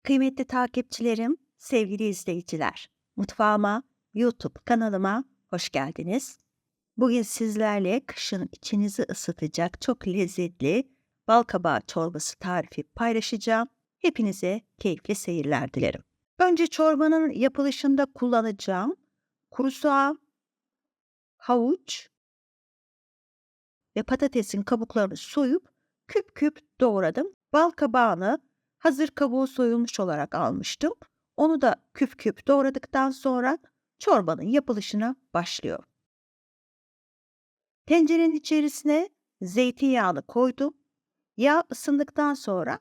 Kıymetli takipçilerim, sevgili izleyiciler, mutfağıma, YouTube kanalıma hoş geldiniz. Bugün sizlerle kışın içinizi ısıtacak çok lezzetli balkabağı çorbası tarifi paylaşacağım. Hepinize keyifli seyirler dilerim. Önce çorbanın yapılışında kullanacağım kuru soğan, havuç ve patatesin kabuklarını soyup küp küp doğradım. Bal kabağını hazır kabuğu soyulmuş olarak almıştım. Onu da küp küp doğradıktan sonra çorbanın yapılışına başlıyorum. Tencerenin içerisine zeytinyağını koydum. Yağ ısındıktan sonra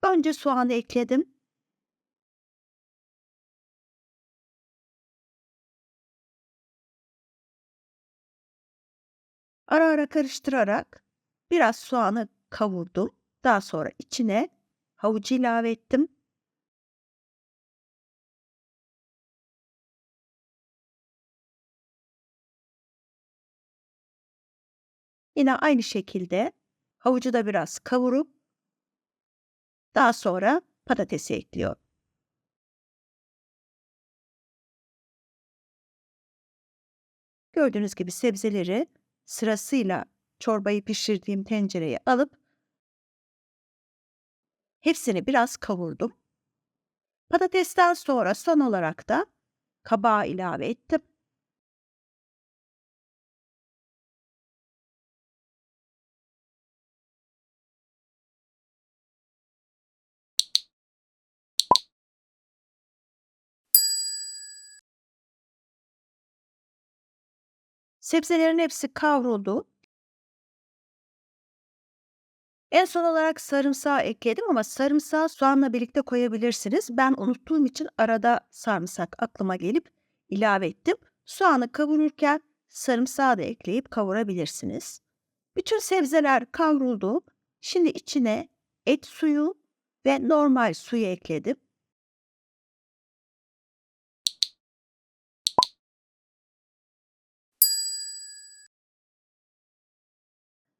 önce soğanı ekledim. Ara ara karıştırarak biraz soğanı kavurdum. Daha sonra içine havucu ilave ettim. Yine aynı şekilde havucu da biraz kavurup daha sonra patatesi ekliyorum. Gördüğünüz gibi sebzeleri sırasıyla çorbayı pişirdiğim tencereye alıp hepsini biraz kavurdum. Patatesten sonra son olarak da kabağı ilave ettim. Sebzelerin hepsi kavruldu. En son olarak sarımsağı ekledim ama sarımsağı soğanla birlikte koyabilirsiniz. Ben unuttuğum için arada sarımsak aklıma gelip ilave ettim. Soğanı kavururken sarımsağı da ekleyip kavurabilirsiniz. Bütün sebzeler kavruldu. Şimdi içine et suyu ve normal suyu ekledim.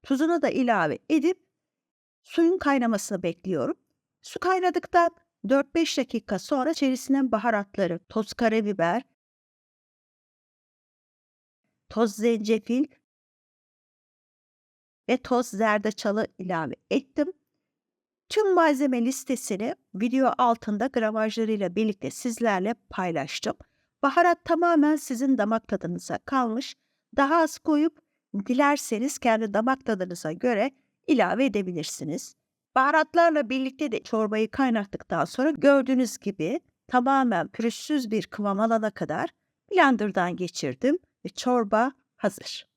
Tuzunu da ilave edip suyun kaynamasını bekliyorum. Su kaynadıktan 4-5 dakika sonra içerisine baharatları, toz karabiber, toz zencefil ve toz zerdeçalı ilave ettim. Tüm malzeme listesini video altında gramajlarıyla birlikte sizlerle paylaştım. Baharat tamamen sizin damak tadınıza kalmış. Daha az koyup dilerseniz kendi damak tadınıza göre ilave edebilirsiniz. Baharatlarla birlikte de çorbayı kaynattıktan sonra gördüğünüz gibi tamamen pürüzsüz bir kıvam alana kadar blenderdan geçirdim ve çorba hazır.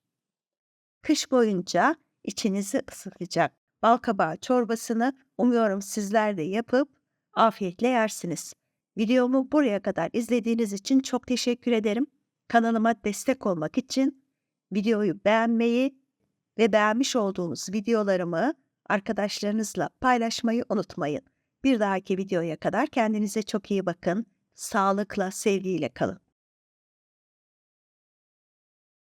Kış boyunca içinizi ısıtacak balkabağı çorbasını umuyorum sizler de yapıp afiyetle yersiniz. Videomu buraya kadar izlediğiniz için çok teşekkür ederim. Kanalıma destek olmak için videoyu beğenmeyi ve beğenmiş olduğunuz videolarımı arkadaşlarınızla paylaşmayı unutmayın. Bir dahaki videoya kadar kendinize çok iyi bakın. Sağlıkla, sevgiyle kalın.